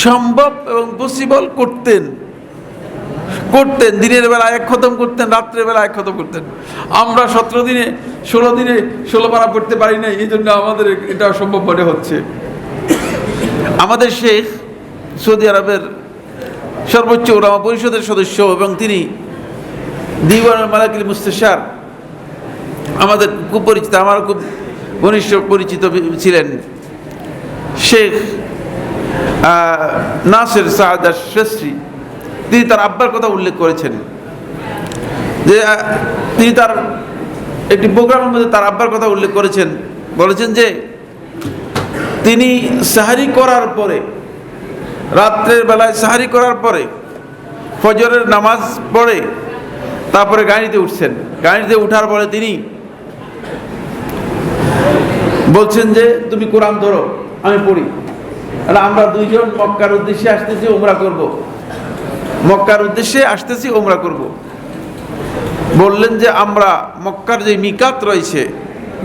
সম্ভব এবং পসিবল করতেন। দিনের বেলা এক খতম করতেন, রাত্রের বেলা এক খতম করতেন। আমরা 17 দিনে 16 পারা পড়তে পারি না, এই জন্য আমাদের এটা অসম্ভব মনে হচ্ছে। আমাদের শেখ সৌদি আরবের সর্বোচ্চ উলামা পরিষদের সদস্য এবং তিনি দিওয়ানুল মালাকিল মুস্তাশার, আমাদের খুব পরিচিত, আমার খুব ঘনিষ্ঠ পরিচিত ছিলেন শেখ নাসির সাদ আশ-শাশরি। তিনি তার আব্বার কথা উল্লেখ করেছেন যে তিনি তার একটি প্রোগ্রামের মধ্যে তার আব্বার কথা উল্লেখ করেছেন। বলেছেন যে তিনি সাহারি করার পরে, রাত্রের বেলায় সাহারি করার পরে ফজরের নামাজ পড়ে তারপরে গাড়িতে উঠছেন। গাড়িতে উঠার পরে তিনি বলছেন যে তুমি কোরআন ধরো, আমি পড়ি। আমরা দুইজন মক্কার উদ্দেশ্যে আসতেছি, উমরা করব। মক্কার উদ্দেশ্যে আসতেছি, উমরা করব। বললেন যে আমরা মক্কার যে মিকাত রয়েছে,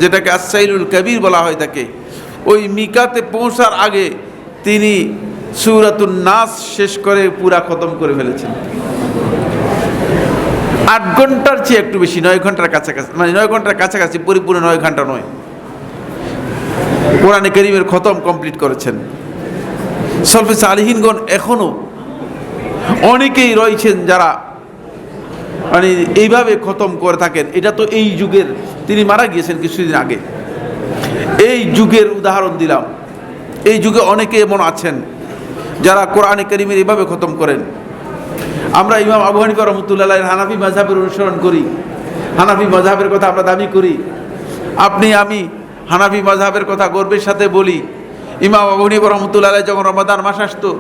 যেটাকে আস-সাইলুল কাবীর বলা হয় তাকে, ওই মিকাতে পৌঁছার আগে তিনি সূরাতুন নাস শেষ করে পুরা খতম করে ফেলেছেন। 8 ঘন্টার চেয়ে একটু বেশি, 9 ঘন্টার কাছাকাছি, মানে 9 ঘন্টার কাছাকাছি, পরিপূর্ণ 9 ঘন্টা নয়, কোরআনে কারীমের খতম কমপ্লিট করেছেন। সলফে সালিহিনগণ এখনো অনেকেই রয়েছেন যারা মানে এইভাবে খতম করে থাকেন। এটা তো এই যুগের, তিনি মারা গিয়েছেন কিছুদিন আগে, এই যুগের উদাহরণ দিলাম। এই যুগে অনেকে এমন আছেন যারা কোরআনে কারীমের এইভাবে খতম করেন। আমরা ইমাম আবু হানিফা রাহমাতুল্লাহ আলাইহির হানাফি মাযহাবের অনুসরণ করি, হানাফি মাযহাবের কথা আমরা দাবি করি। আপনি আমি হানাফি মাযহাবের কথা গর্বের সাথে বলি। ইমাম আবু হানিফা রাহমাতুল্লাহ আলাইহি যখন রমাদান মাস আসতো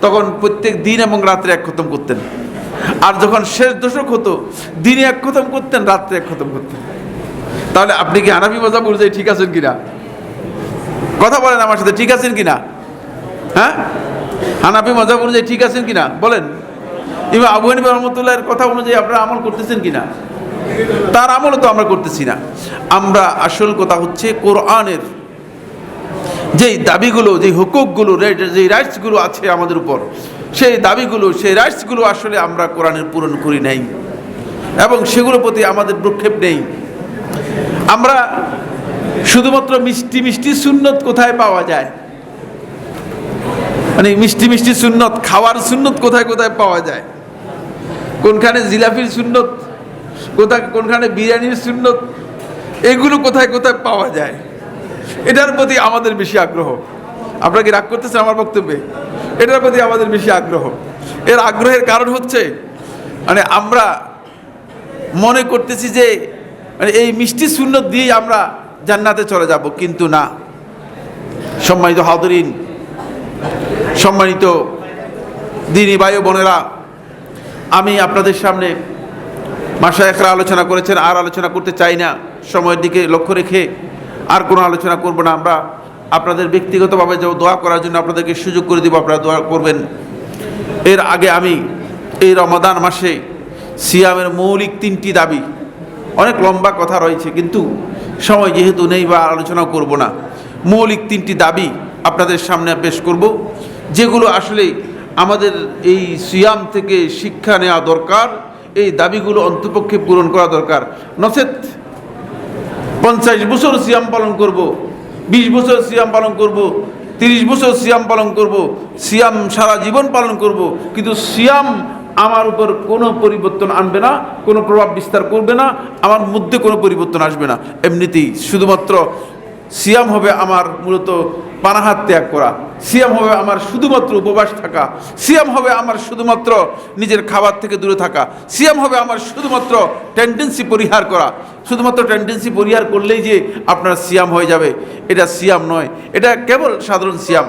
তখন প্রত্যেক দিন এবং রাত্রে এক খতম করতেন। আর যখন শেষ দশক হতো দিনে এক খতম করতেন, রাত্রে এক খতম করতেন। তাহলে আপনি কি হানাফি মাযহাব অনুযায়ী ঠিক আছেন কিনা? কথা বলেন আমার সাথে, ঠিক আছেন কিনা? হ্যাঁ, হানাফি মাযহাব অনুযায়ী ঠিক আছেন কিনা বলেন? ইমাম আবু হানিফা রাহমাতুল্লাহর কথা অনুযায়ী আপনারা আমল করতেছেন কিনা? তার আমলও তো আমরা করতেছি না। আমরা আসল কথা হচ্ছে কোরআনের যেই দাবিগুলো, যেই হুকুকগুলো, যেই রাইটসগুলো আছে আমাদের উপর, সেই দাবিগুলো, সেই রাইটসগুলো আসলে আমরা কোরআনের পূরণ করি নাই এবং সেগুলোর প্রতি আমাদের ভ্রুক্ষেপ নেই। আমরা শুধুমাত্র মিষ্টি মিষ্টি সুন্নত কোথায় পাওয়া যায়, মানে মিষ্টি মিষ্টি সুন্নত, খাওয়ার সুন্নত কোথায় কোথায় পাওয়া যায়, কোনখানে জিলাপির সুন্নত, কোনখানে বিরিয়ানির সুন্নত, এগুলো কোথায় কোথায় পাওয়া যায়, এটার প্রতি আমাদের বেশি আগ্রহ। আপনারা কি রাগ করতেছেন আমার বক্তব্যে? এটার প্রতি আমাদের বেশি আগ্রহ। এর আগ্রহের কারণ হচ্ছে মানে আমরা মনে করতেছি যে মানে এই মিষ্টি সুন্নত দিয়েই আমরা জান্নাতে চলে যাব, কিন্তু না। সম্মানিত হাজিরিন, সম্মানিত দিনী ভাই বোনেরা, আমি আপনাদের সামনে মাশায়েখরা আলোচনা করেছেন, আর আলোচনা করতে চাই না। সময়ের দিকে লক্ষ্য রেখে আর কোনো আলোচনা করব না। আমরা আপনাদের ব্যক্তিগতভাবে যে দোয়া করার জন্য আপনাদেরকে সুযোগ করে দেব, আপনারা দোয়া করবেন। এর আগে আমি এই রমাদান মাসে সিয়ামের মৌলিক 3টি দাবি, অনেক লম্বা কথা রয়েছে কিন্তু সময় যেহেতু নেই বা আলোচনা করব না, মৌলিক 3টি দাবি আপনাদের সামনে পেশ করব, যেগুলো আসলে আমাদের এই সিয়াম থেকে শিক্ষা নেওয়া দরকার। এই দাবিগুলো অন্তপক্ষে পূরণ করা দরকার, নচেত 50 বছর সিয়াম পালন করব, 20 বছর সিয়াম পালন করব, 30 বছর সিয়াম পালন করব, সিয়াম সারা জীবন পালন করব, কিন্তু সিয়াম আমার উপর কোনো পরিবর্তন আনবে না, কোনো প্রভাব বিস্তার করবে না, আমার মধ্যে কোনো পরিবর্তন আসবে না। এমনিতেই শুধুমাত্র সিয়াম হবে আমার মূলত পানাহার ত্যাগ করা, সিয়াম হবে আমার শুধুমাত্র উপবাস থাকা, সিয়াম হবে আমার শুধুমাত্র নিজের খাবার থেকে দূরে থাকা, সিয়াম হবে আমার শুধুমাত্র টেন্ডেন্সি পরিহার করা। শুধুমাত্র টেন্ডেন্সি পরিহার করলেই যে আপনার সিয়াম হয়ে যাবে, এটা সিয়াম নয়, এটা কেবল সাধারণ সিয়াম।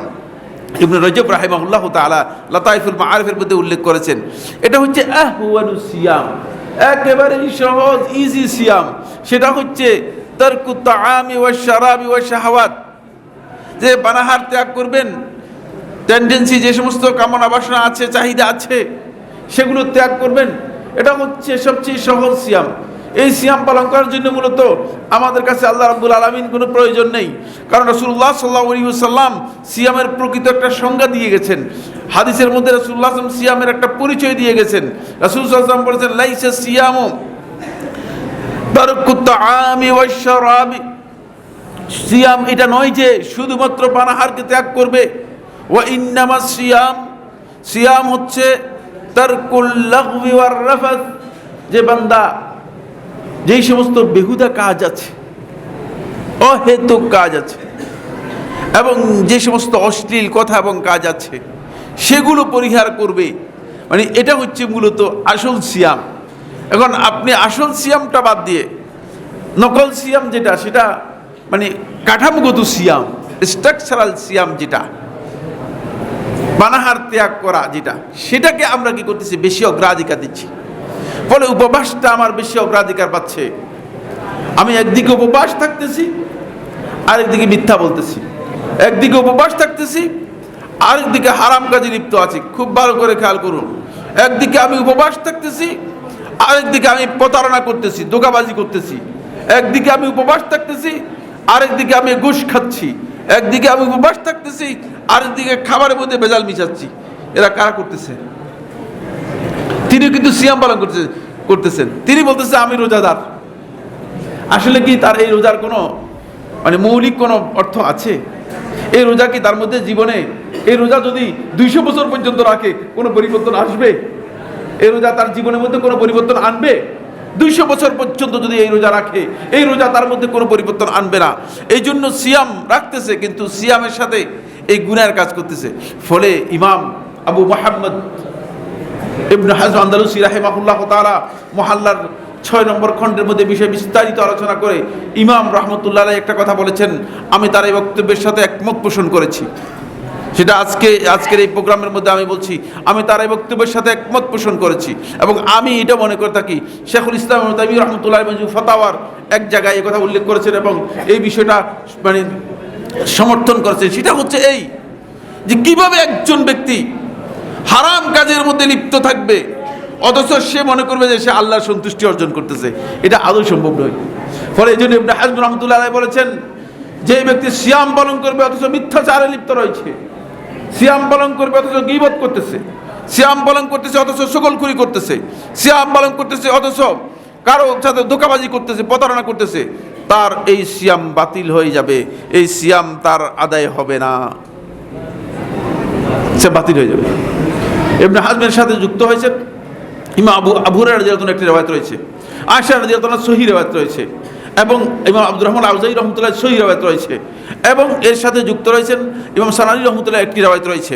ইবনে রজব রাহিমাহুল্লাহ তাআলা লাতাইফুল মাআরিফের মধ্যে উল্লেখ করেছেন, এটা হচ্ছে আহওয়ানুস সিয়াম, একেবারেই সহজ ইজি সিয়াম। সেটা হচ্ছে তারকুত তাআমি ওয়াশ শারাবি ওয়াশ শাহাওয়াত, যে পানাহার ত্যাগ করবেন, টেন্ডেন্সি যে সমস্ত কামনা বাসনা আছে, চাহিদা আছে, সেগুলো ত্যাগ করবেন। এটা হচ্ছে সবচেয়ে সহজ সিয়াম। এই সিয়াম পালন করার জন্য মূলত আমাদের কাছে আল্লাহ রাব্বুল আলামিন কোনো প্রয়োজন নেই, কারণ রাসূলুল্লাহ সাল্লাল্লাহু আলাইহি ওয়াসাল্লাম সিয়ামের প্রকৃত একটা সংজ্ঞা দিয়ে গেছেন। হাদিসের মধ্যে রাসূলুল্লাহ সাল্লাল্লাহু আলাইহি ওয়াসাল্লাম সিয়ামের একটা পরিচয় দিয়ে গেছেন। রাসূল সাল্লাল্লাহু আলাইহি ওয়াসাল্লাম বলেছেন, লাইসা সিয়ামু তারকুত তাআমি ওয়াশ শারাবি, সিয়াম এটা নয় যে শুধুমাত্র পানাহারকে ত্যাগ করবে। ওয়া ইন্নামাস সিয়াম, সিয়াম হচ্ছে তারকুল লাগবি ওয়ার রাফাত, যে বান্দা যেই সমস্ত বেহুদা কাজ আছে, অহেতুক কাজ আছে, এবং যে সমস্ত অশ্লীল কথা এবং কাজ আছে সেগুলো পরিহার করবে, মানে এটা হচ্ছে মূলত আসল সিয়াম। এখন আপনি আসল সিয়ামটা বাদ দিয়ে নকল সিয়াম যেটা, সেটা মানে কাঠামোগত সিয়াম, স্ট্রাকচারাল সিয়াম, যেটা পানাহার ত্যাগ করা, যেটা সেটাকে আমরা কি করতেছি, বেশি অগ্রাধিকার দিচ্ছি। ফলে উপবাসটা আমার বেশি অগ্রাধিকার পাচ্ছে। আমি একদিকে উপবাস থাকতেছি, আরেকদিকে মিথ্যা বলতেছি, একদিকে উপবাস থাকতেছি, আরেকদিকে হারাম কাজে লিপ্ত আছি। খুব ভালো করে খেয়াল করুন, একদিকে আমি উপবাস থাকতেছি, আরেকদিকে আমি প্রতারণা করতেছি, ধোঁকাবাজি করতেছি। একদিকে আমি উপবাস থাকতেছি, আরেকদিকে আমি ঘুষ খাচ্ছি। একদিকে আমি উপবাস থাকতেছি, আরেকদিকে খাবারের মধ্যে ভেজাল মিশাচ্ছি। এরা কারা করতেছে? তিনি কিন্তু সিয়াম পালন করতেছেন। তিনি বলতেছে আমি রোজাদার। আসলে কি তার এই রোজার কোনো মানে মৌলিক কোনো অর্থ আছে? এই রোজা কি তার মধ্যে জীবনে, এই রোজা যদি 200 বছর পর্যন্ত রাখে, কোনো পরিবর্তন আসবে? এই রোজা তার জীবনের মধ্যে কোনো পরিবর্তন আনবে? 200 বছর পর্যন্ত যদি এই রোজা রাখে, এই রোজা তার মধ্যে কোনো পরিবর্তন আনবে না। এই জন্য সিয়াম রাখতেছে, কিন্তু সিয়ামের সাথে এই গুনাহের কাজ করতেছে। ফলে ইমাম আবু মুহাম্মদ ইবনে হাজম আন্দালুসি রাহিমাহুল্লাহ তাআলা মুহাল্লার 6 নম্বর খণ্ডের মধ্যে বিষয় বিস্তারিত আলোচনা করে ইমাম রাহমাতুল্লাহ আলাইহি একটা কথা বলেছেন, আমি তার এই বক্তব্যের সাথে একমত পোষণ করেছি। সেটা আজকের এই প্রোগ্রামের মধ্যে আমি বলছি, আমি তার এই বক্তব্যের সাথে একমত পোষণ করেছি। এবং আমি এটা মনে করে থাকি, শেখুল ইসলাম ইবনে তাইমিয়্যাহ রাহমাতুল্লাহ আলাইহি ফাতাওয়ার এক জায়গায় এই কথা উল্লেখ করেছেন এবং এই বিষয়টা মানে সমর্থন করেছেন। সেটা হচ্ছে এই যে কিভাবে একজন ব্যক্তি হারাম কাজের মধ্যে লিপ্ত থাকবে অথচ সে মনে করবে যে সে আল্লাহর সন্তুষ্টি অর্জন করতেছে। এটা আদৌ সম্ভব নয়। ফলে এই জন্য ইবনে হাজম রাহমাতুল্লাহ আলাইহি বলেছেন, যে ব্যক্তি সিয়াম পালন করবে অথচ মিথ্যাচারে লিপ্ত রয়েছে, সিয়াম পালন করবে অথচ গীবত করতেছে, সিয়াম পালন করতেছে অথচ সকলখুরি করতেছে, সিয়াম পালন করতেছে অথচ কারো সাথে ধোঁকাবাজি করতেছে, প্রতারণা করতেছে, তার এই সিয়াম বাতিল হয়ে যাবে। এই সিয়াম তার আদায় হবে না, সে বাতিল হয়ে যাবে। ইবনে হাজমের সাথে যুক্ত হয়েছে ইমাম আবু হুরায়রা রাদিয়াল্লাহু আনহু একটি রিওয়ায়াত রয়েছে, আয়েশা রাদিয়াল্লাহু আনহা সহিহ রিওয়ায়াত রয়েছে, এবং ইমাম আব্দুর রহমান আউজাঈ রাহমাতুল্লাহ সহিহ রিওয়ায়াত রয়েছে, এবং এর সাথে যুক্ত রয়েছেন ইমাম সানানী রাহমাতুল্লাহ একটি রিওয়ায়াত রয়েছে,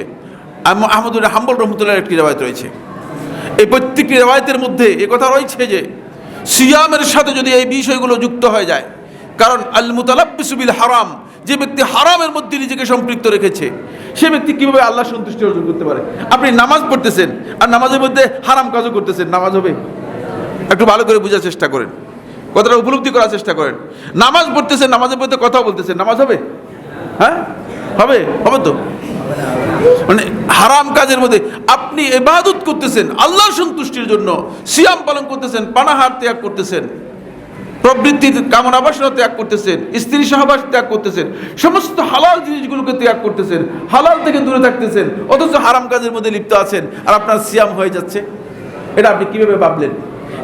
আহমদ বিন হাম্বল রাহমাতুল্লাহ একটি রিওয়ায়াত রয়েছে। এই প্রত্যেকটি রিওয়ায়াতের মধ্যে এই কথা রয়েছে যে সিয়ামের সাথে যদি এই বিষয়গুলো যুক্ত হয়ে যায়, কারণ আল মুতালাব্বিসু বিল হারাম, যে ব্যক্তি হারামের মধ্যে নিজেকে সম্পৃক্ত রেখেছে, সে ব্যক্তি কিভাবে আল্লাহর সন্তুষ্টি অর্জন করতে পারে? আপনি নামাজ পড়তেছেন আর নামাজের মধ্যে হারাম কাজও করতেছেন, নামাজ হবে? একটু ভালো করে বোঝার চেষ্টা করেন, কথাটা উপলব্ধি করার চেষ্টা করেন। নামাজ পড়তেছেন, নামাজের মধ্যে কথা বলতেছেন, নামাজ হবে? হ্যাঁ হবে? হবে তো? মানে হারাম কাজের মধ্যে আপনি ইবাদত করতেছেন আল্লাহর সন্তুষ্টির জন্য, সিয়াম পালন করতেছেন, পানাহার ত্যাগ করতেছেন, প্রবৃত্তির কামনা বাসনা ত্যাগ করতেছেন, স্ত্রী সহবাস ত্যাগ করতেছেন, সমস্ত হালাল জিনিসগুলোকে ত্যাগ করতেছেন, হালাল থেকে দূরে থাকতেছেন, অথচ হারাম কাজের মধ্যে লিপ্ত আছেন, আর আপনার সিয়াম হয়ে যাচ্ছে। এটা আপনি কিভাবে ভাবলেন?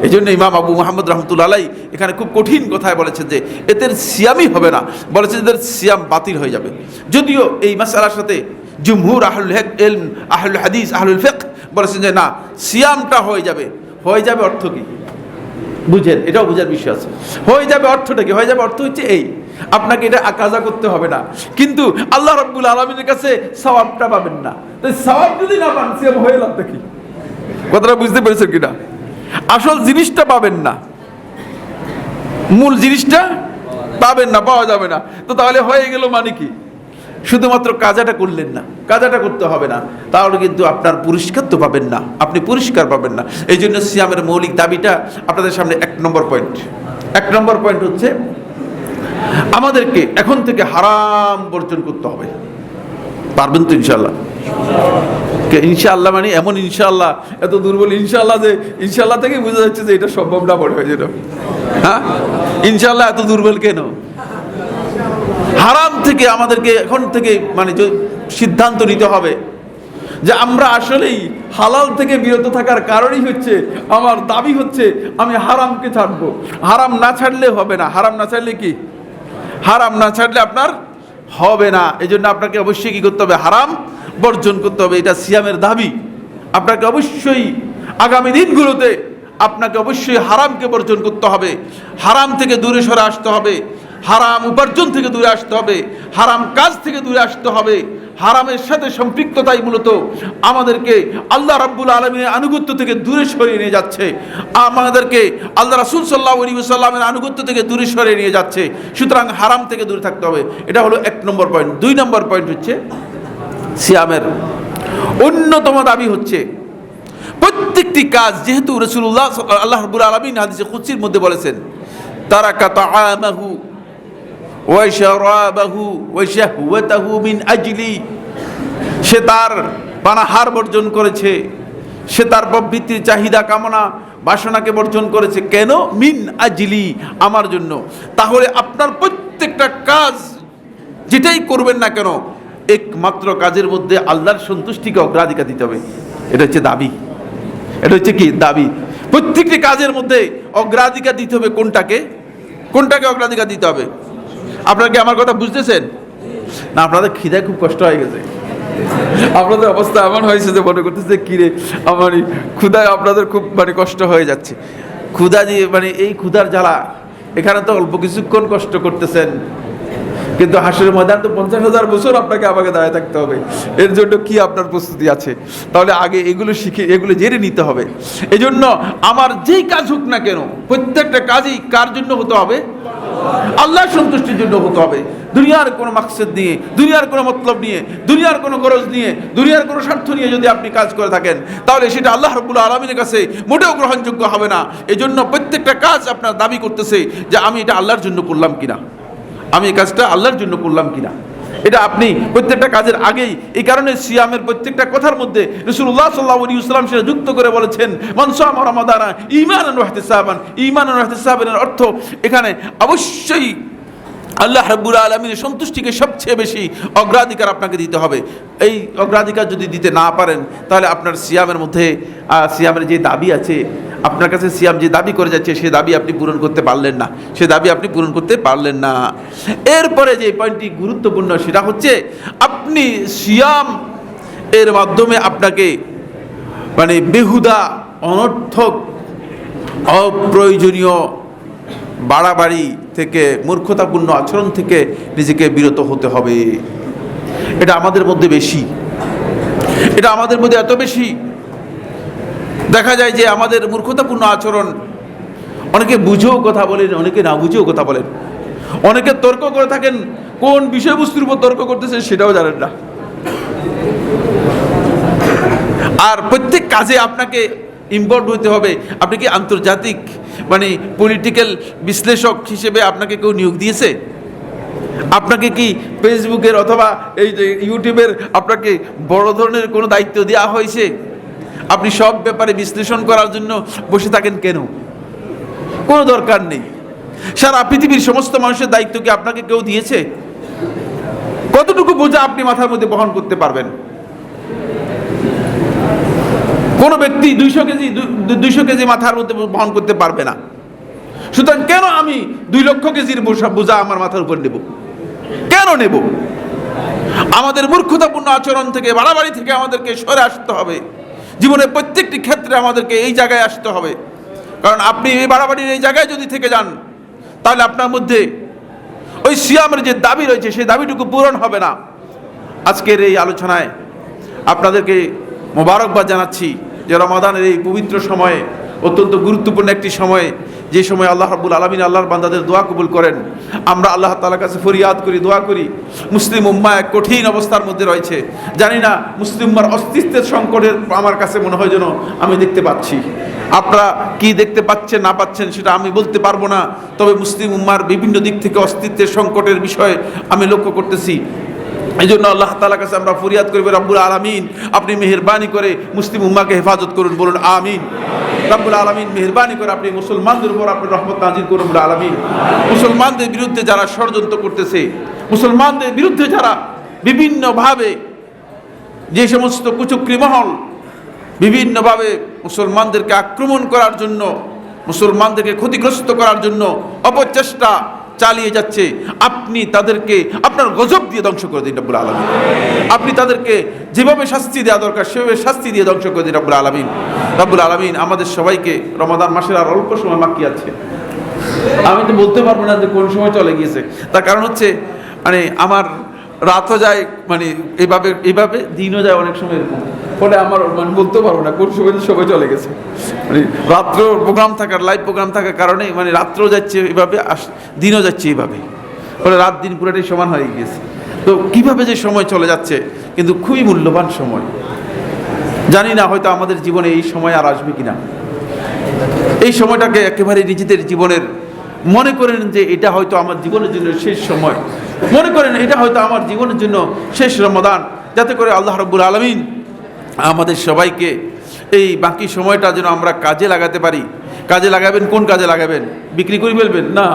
এই জন্য ইমাম আবু মুহাম্মদ রাহমাতুল্লাহ আলাইহি এখানে খুব কঠিন কথায় বলেছেন যে এদের সিয়ামই হবে না, বলেছেন এদের সিয়াম বাতিল হয়ে যাবে। যদিও এই মাসআলার সাথে জুমহুর আহলুল ইলম, আহলুল হাদিস, আহলুল ফিকহ বলেছেন যে না, সিয়ামটা হয়ে যাবে। হয়ে যাবে অর্থ কি বুঝেন? এটাও বোঝার বিষয় আছে। হয়ে যাবে অর্থটা কি? হয়ে যাবে অর্থ হচ্ছে এই, আপনাকে এটা কাজা করতে হবে না, কিন্তু আল্লাহ রাব্বুল আলামিনের কাছে সওয়াবটা পাবেন না। তাই সওয়াব যদি না পান, সিয়াম হয়ে লাভটা কি? কথাটা বুঝতে পেরেছেন কিনা? আসল জিনিসটা পাবেন না, মূল জিনিসটা পাবেন না, পাওয়া যাবে না। তো তাহলে হয়ে গেল মানে কি? শুধুমাত্র কাজাটা করলেন না, কাজাটা করতে হবে না, তাহলে কিন্তু আপনার পুরস্কার তো পাবেন না, আপনি পুরস্কার পাবেন না। এই জন্য সিয়ামের মৌলিক দাবিটা আপনাদের সামনে 1 নম্বর পয়েন্ট হচ্ছে আমাদেরকে এখন থেকে হারাম বর্জন করতে হবে। পারবেন তো ইনশাআল্লাহ? ইনশাআল্লাহ মানে এমন ইনশাআল্লাহ, এত দুর্বল ইনশাআল্লাহ যে ইনশাআল্লাহ থেকে বোঝা যাচ্ছে যে এটা সম্ভব না মনে হয় যেন। হ্যাঁ, ইনশাআল্লাহ এত দুর্বল কেন? হারাম থেকে আমাদেরকে এখন থেকে মানে সিদ্ধান্ত নিতে হবে। যে আমরা আসলেই হালাল থেকে বিরত থাকার কারণই হচ্ছে, আমার দাবি হচ্ছে আমি হারামকে ছাড়বো। হারাম না ছাড়লে হবে না। হারাম না ছাড়লে কি? হারাম না ছাড়লে আপনার হবে না। এই জন্য আপনাকে অবশ্যই কি করতে হবে? হারাম বর্জন করতে হবে। এটা সিয়ামের দাবি। আপনাকে অবশ্যই আগামী দিনগুলোতে আপনাকে অবশ্যই হারামকে বর্জন করতে হবে, হারাম থেকে দূরে সরে আসতে হবে, হারাম উপার্জন থেকে দূরে আসতে হবে, হারাম কাজ থেকে দূরে আসতে হবে। হারামের সাথে সম্পৃক্ততাই মূলত আমাদেরকে আল্লাহ রাব্বুল আলামিনের আনুগত্য থেকে দূরে সরিয়ে নিয়ে যাচ্ছে, আমাদেরকে আল্লাহ রাসূল সাল্লাল্লাহু আলাইহি ওয়াসাল্লামের আনুগত্য থেকে দূরে সরিয়ে নিয়ে যাচ্ছে। সুতরাং হারাম থেকে দূরে থাকতে হবে। এটা হলো 1 নম্বর পয়েন্ট। 2 নম্বর পয়েন্ট হচ্ছে সিয়ামের অন্যতম দাবি হচ্ছে প্রত্যেকটি কাজ, যেহেতু রাসূলুল্লাহ আল্লাহ রাব্বুল আলামিন হাদিসে কুদসির মধ্যে বলেছেন, তারাকা তাআমাহু ওয়া শারাবাহু ওয়া শাহওয়াতাহু মিন আজলি, সে তার পানাহার বর্জন করেছে, সে তার প্রবৃত্তির চাহিদা কামনা বাসনাকে বর্জন করেছে। কেন? মিন আজলি, আমার জন্য। তাহলে আপনার প্রত্যেকটা কাজ যেটাই করবেন না কেন, একমাত্র কাজের মধ্যে আল্লাহর সন্তুষ্টিকে অগ্রাধিকার দিতে হবে। এটা হচ্ছে দাবি। এটা হচ্ছে কি? দাবি। প্রত্যেকটি কাজের মধ্যে অগ্রাধিকার দিতে হবে। কোনটাকে? কোনটাকে অগ্রাধিকার দিতে হবে? আপনারা কি আমার কথা বুঝতেছেন না? আপনাদের খিদায় খুব কষ্ট হয়ে গেছে। আপনাদের অবস্থা এমন হয়েছে যে মনে করতেছে কিরে আমার ক্ষুধায় আপনাদের খুব কষ্ট হয়ে যাচ্ছে। ক্ষুধা দিয়ে এই ক্ষুধার জ্বালা, এখানে তো অল্প কিছুক্ষণ কষ্ট করতেছেন, কিন্তু হাসরের ময়দান তো 50,000 বছর আপনাকে আমাকে দাঁড়িয়ে থাকতে হবে। এর জন্য কি আপনার প্রস্তুতি আছে? তাহলে আগে এগুলো শিখে, এগুলো জেনে নিতে হবে। এই জন্য আমার যেই কাজ হোক না কেন, প্রত্যেকটা কাজই কার জন্য হতে হবে? আল্লাহর সন্তুষ্টির জন্য হতে হবে। দুনিয়ার কোনো মাকসাদ নিয়ে, দুনিয়ার কোনো মতলব নিয়ে, দুনিয়ার কোনো গরজ নিয়ে, দুনিয়ার কোনো স্বার্থ নিয়ে যদি আপনি কাজ করে থাকেন, তাহলে সেটা আল্লাহ রাব্বুল আলামিনের কাছে মোটেও গ্রহণযোগ্য হবে না। এই জন্য প্রত্যেকটা কাজ আপনার দাবি করতেছে যে আমি এটা আল্লাহর জন্য করলাম কিনা, আমি এই কাজটা আল্লাহর জন্য করলাম কিনা। এটা আপনি প্রত্যেকটা কাজের আগেই, এই কারণে সিয়ামের প্রত্যেকটা কথার মধ্যে রাসূলুল্লাহ সাল্লাল্লাহু আলাইহি ওয়াসাল্লাম সেটা যুক্ত করে বলেছেন, মান সামা রমাদানা ঈমানান ওয়া ইহতিসাবান। ঈমানান ওয়া ইহতিসাবানের অর্থ এখানে অবশ্যই আল্লাহ রাব্বুল আলামিনের সন্তুষ্টিকে সবচেয়ে বেশি অগ্রাধিকার আপনাকে দিতে হবে। এই অগ্রাধিকার যদি দিতে না পারেন, তাহলে আপনার সিয়ামের মধ্যে সিয়ামের যে দাবি আছে, আপনার কাছে সিয়াম যে দাবি করে যাচ্ছে, সে দাবি আপনি পূরণ করতে পারলেন না, সে দাবি আপনি পূরণ করতে পারলেন না। এরপরে যে পয়েন্টটি গুরুত্বপূর্ণ, সেটা হচ্ছে আপনি সিয়াম এর মাধ্যমে আপনাকে বেহুদা, অনর্থক, অপ্রয়োজনীয় বাড়াবাড়ি থেকে, মূর্খতাপূর্ণ আচরণ থেকে নিজেকে বিরত হতে হবে। এটা আমাদের মধ্যে বেশি, এটা আমাদের মধ্যে এত বেশি দেখা যায় যে আমাদের মূর্খতাপূর্ণ আচরণ, অনেকে বুঝেও কথা বলেন, অনেকে না বুঝেও কথা বলেন, অনেকে তর্ক করে থাকেন, কোন বিষয়বস্তুর উপর তর্ক করতেছে সেটাও জানেন না। আর প্রত্যেক কাজে আপনাকে ইনভলভ হতে হবে। আপনি কি আন্তর্জাতিক পলিটিক্যাল বিশ্লেষক হিসেবে আপনাকে কেউ নিয়োগ দিয়েছে? আপনাকে কি ফেসবুকের অথবা এই যে ইউটিউবের আপনাকে বড় ধরনের কোনো দায়িত্ব দেওয়া হয়েছে? আপনি সব ব্যাপারে বিশ্লেষণ করার জন্য বসে থাকেন কেন? কোনো দরকার নেই। সারা পৃথিবীর সমস্ত মানুষের দায়িত্ব কি আপনাকে কেউ দিয়েছে? কতটুকু বোঝা আপনি মাথার মধ্যে বহন করতে পারবেন? কোন ব্যক্তি 200 কেজি মাথার মধ্যে বহন করতে পারবে না। সুতরাং কেন আমি 2 লক্ষ কেজির বোঝা আমার মাথার উপর নেব? কেন নেব? আমাদের মূর্খতাপূর্ণ আচরণ থেকে, বাড়াবাড়ি থেকে আমাদেরকে সরে আসতে হবে। জীবনের প্রত্যেকটি ক্ষেত্রে আমাদেরকে এই জায়গায় আসতে হবে। কারণ আপনি এই বাড়াবাড়ির এই জায়গায় যদি থেকে যান, তাহলে আপনার মধ্যে ওই সিয়ামের যে দাবি রয়েছে, সেই দাবিটুকু পূরণ হবে না। আজকের এই আলোচনায় আপনাদেরকে মোবারকবাদ জানাচ্ছি যে রমাদানের এই পবিত্র সময়ে, অত্যন্ত গুরুত্বপূর্ণ একটি সময়ে, যে সময় আল্লাহ রাব্বুল আলামিন আল্লাহর বান্দাদের দোয়া কবুল করেন, আমরা আল্লাহ তাআলার কাছে ফরিয়াদ করি, দোয়া করি। মুসলিম উম্মাহ এক কঠিন অবস্থার মধ্যে রয়েছে। জানি না, মুসলিম উম্মাহর অস্তিত্বের সংকটের আমার কাছে মনে হয় যেন আমি দেখতে পাচ্ছি। আপনারা কি দেখতে পাচ্ছেন না পাচ্ছেন সেটা আমি বলতে পারবো না, তবে মুসলিম উম্মাহর বিভিন্ন দিক থেকে অস্তিত্বের সংকটের বিষয়ে আমি লক্ষ্য করতেছি। এই জন্য আল্লাহ তাআলার কাছে আমরা ফরিয়াদ করব, রব্বুল আলামিন আপনি মেহেরবানি করে মুসলিম উম্মাহকে হেফাজত করুন, বলুন আমিন। রব্বুল আলামিন মেহেরবানি করে আপনি মুসলমানদের উপর আপনি রহমত নাজিল করুন, রব্বুল আলামিন। মুসলমানদের বিরুদ্ধে যারা ষড়যন্ত্র করতেছে, মুসলমানদের বিরুদ্ধে যারা বিভিন্নভাবে যে সমস্ত কুচক্রী মহল বিভিন্নভাবে মুসলমানদেরকে আক্রমণ করার জন্য, মুসলমানদেরকে ক্ষতিগ্রস্ত করার জন্য অপচেষ্টা চালিয়ে যাচ্ছে, আপনি তাদেরকে আপনার গজব দিয়ে ধ্বংস করে দিন রব্বুল আলামিন। আপনি তাদেরকে যেভাবে শাস্তি দেওয়া দরকার সেভাবে শাস্তি দিয়ে ধ্বংস করে দিন রব্বুল আলামিন। রব্বুল আলামিন আমাদের সবাইকে, রমাদান মাসের আর অল্প সময় বাকি আছে, আমি তো বলতে পারবো না যে কোন সময় চলে গিয়েছে, তার কারণ হচ্ছে মানে আমার রাতও যায়, মানে এইভাবে দিনও যায় অনেক সময় এরকম, ফলে আমার মানে বলতে পারবো না কোন সময় চলে গেছে। মানে রাত্র প্রোগ্রাম থাকার, লাইভ প্রোগ্রাম থাকার কারণে মানে রাত্রও যাচ্ছে এইভাবে, দিনও যাচ্ছে এইভাবে, ফলে রাত দিন পুরোটাই সমান হয়ে গিয়েছে। তো কিভাবে যে সময় চলে যাচ্ছে, কিন্তু খুবই মূল্যবান সময়। জানি না হয়তো আমাদের জীবনে এই সময় আর আসবে কিনা। এই সময়টাকে একেবারে নিজেদের জীবনের মনে করেন যে এটা হয়তো আমার জীবনের জন্য শেষ সময়, মনে করেন এটা হয়তো আমার জীবনের জন্য শেষ রমাদান, যাতে করে আল্লাহ রাব্বুল আলামিন আমাদের সবাইকে এই বাকি সময়টা যেন আমরা কাজে লাগাতে পারি। কাজে লাগাবেন, কোন কাজে লাগাবেন? বিক্রি করে ফেলবেন? না,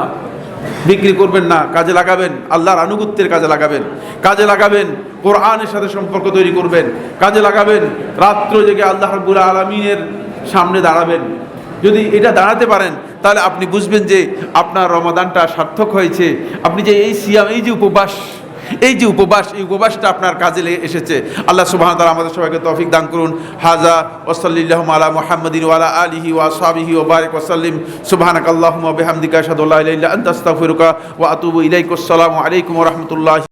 বিক্রি করবেন না, কাজে লাগাবেন আল্লাহর আনুগত্যের কাজে লাগাবেন, কাজে লাগাবেন কোরআনের সাথে সম্পর্ক তৈরি করবেন, কাজে লাগাবেন রাত্র জেগে আল্লাহ রাব্বুল আলামিনের সামনে দাঁড়াবেন। যদি এটা দাঁড়াতে পারেন তাহলে আপনি বুঝবেন যে আপনার রমাদানটা সার্থক হয়েছে। আপনি যে এই সিয়াম, এই যে উপবাস, এই উপবাসটা আপনার কাজে এসেছে। আল্লাহ সুবহানাহু ওয়া তাআলা আমাদের সবাইকে তৌফিক দান করুন। হাযা ওয়া সাল্লাল্লাহু আলা মুহাম্মাদিন ওয়া আলা আলিহি ওয়া আসহাবিহি ওয়া বারিক ওয়া সাল্লিম। সুবহানাকাল্লাহুম্মা ওয়া বিহামদিকা আশহাদু আল্লা ইলাহা ইল্লা আনতা আস্তাগফিরুকা ওয়া আতুবু ইলাইক। আসসালামু আলাইকুম ওয়া রাহমাতুল্লাহি।